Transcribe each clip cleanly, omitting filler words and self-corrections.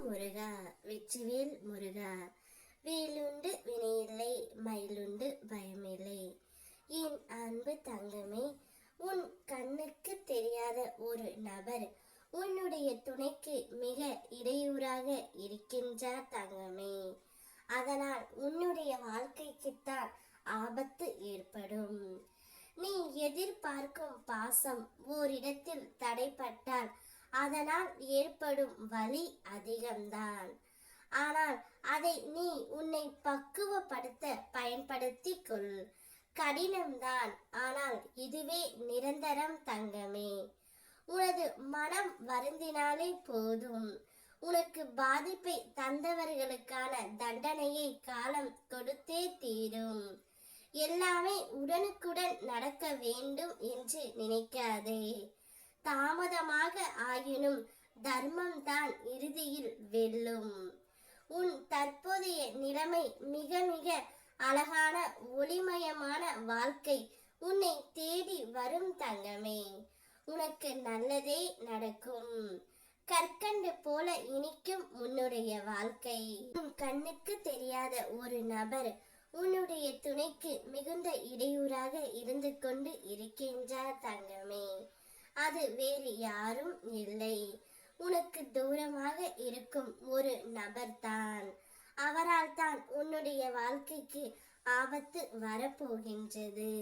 முருகா வெற்றிவேல் முருகா, வேலுண்டு வினையில்லை, மயிலுண்டு பயமில்லை. என் அன்பு தங்கமே, உன் கண்ணுக்கு தெரியாத ஒரு நபர் உன்னுடைய துணைக்கு மிக இடையூறாக இருக்கின்றார் தங்கமே. அதனால் உன்னுடைய வாழ்க்கைக்குத்தான் ஆபத்து ஏற்படும். நீ எதிர்பார்க்கும் பாசம் ஓரிடத்தில் தடைப்பட்டால் அதனால் ஏற்படும் வலி அதிகம்தான். ஆனால் அதை நீ உன்னை பக்குவப்படுத்த பயன்படுத்திக் கொள். கடினம்தான், ஆனால் இதுவே நிரந்தரம் தங்கமே. உனது மனம் வருந்தினாலே போதும். உனக்கு பாதிப்பை தந்தவர்களுக்கான தண்டனையை காலம் கொடுத்தே தீரும். எல்லாமே உடனுக்குடன் நடக்க வேண்டும் என்று நினைக்காதே. தாமதமாக ஆயினும் தர்மம் தான் இறுதியில் வெல்லும். உன் தற்போதைய நிலைமை மிக மிக அழகான ஒளிமயமான வாழ்க்கை உன்னை தேடி வரும் தங்கமே. உனக்கு நல்லதே நடக்கும். கற்கண்டு போல இனிக்கும் உன்னுடைய வாழ்க்கை. உன் கண்ணுக்கு தெரியாத ஒரு நபர் உன்னுடைய துணைக்கு மிகுந்த இடையூறாக இருந்து கொண்டு இருக்கின்றார் தங்கமே. அது வேறு யாரும் இல்லை, உனக்கு தூரமாக இருக்கும் ஒரு நபர்தான். அவரால் தான் உன்னுடைய வாழ்க்கைக்கு ஆபத்து வரப்போகின்றது.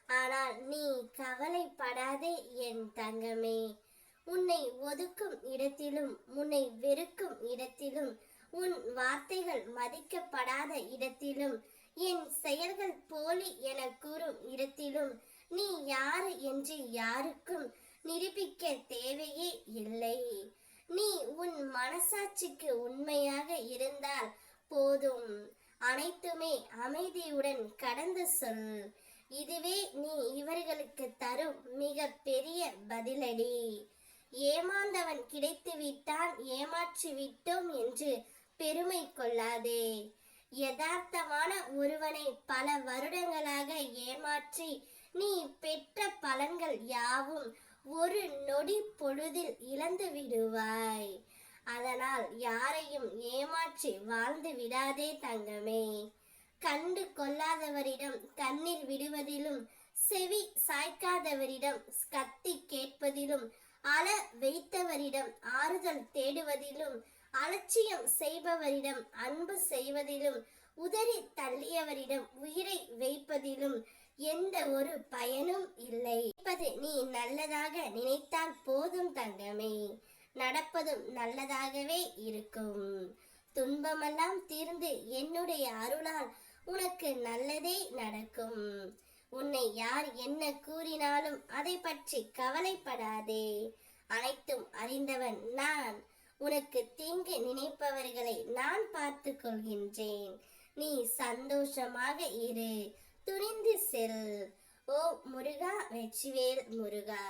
ஆனால் நீ கவலைப்படாதே என் தங்கமே. உன்னை ஒதுக்கும் இடத்திலும், உன்னை வெறுக்கும் இடத்திலும், உன் வார்த்தைகள் மதிக்கப்படாத இடத்திலும், என் செயல்கள் போலி என கூறும் இடத்திலும் நீ யாரு என்று யாருக்கும் நிரூபிக்க தேவையே இல்லை. நீ உன் மனசாட்சிக்கு உண்மையாக இருந்தால் போதும். அனைத்துமே அமைதியுடன் கடந்து சொல். இதுவே நீ இவர்களுக்கு தரும் மிக பெரிய பதிலடி. ஏமாந்தவன் கிடைத்து விட்டான், ஏமாற்றி விட்டோம் என்று பெருமை கொள்ளாதே. யதார்த்தமான ஒருவனை பல வருடங்களாக ஏமாற்றி நீ பெற்ற பலன்கள் யாவும் ஒரு நொடி பொழுதில் இழந்து விடுவாய். அதனால் யாரையும் ஏமாற்றி வாழ்ந்து விடாதே தங்கமே. கண்டு கொள்ளாதவரிடம் கண்ணீர் விடுவதிலும், செவி சாய்க்காதவரிடம் கத்தி கேட்பதிலும், அழ வைத்தவரிடம் ஆறுதல் தேடுவதிலும், அலட்சியம் செய்பவரிடம் அன்பு செய்வதிலும், உதறி தள்ளியவரிடம் உயிரை வைப்பதிலும் எந்த ஒரு பயனும் இல்லை. நீ நல்லதாக நினைத்தால் போதும் தங்கமே. நடப்பதும் நல்லதாகவே இருக்கும். துன்பமெல்லாம் தீர்ந்து என்னுடைய அருளால் உனக்கு நல்லதே நடக்கும். உன்னை யார் என்ன கூறினாலும் அதை பற்றி கவலைப்படாதே. அனைத்தும் அறிந்தவன் நான். உனக்கு தீங்கு நினைப்பவர்களை நான் பார்த்து கொள்கின்றேன். நீ சந்தோஷமாக இரு, துணிந்து செல். ஓ முருகா வெற்றிவேல் முருகா.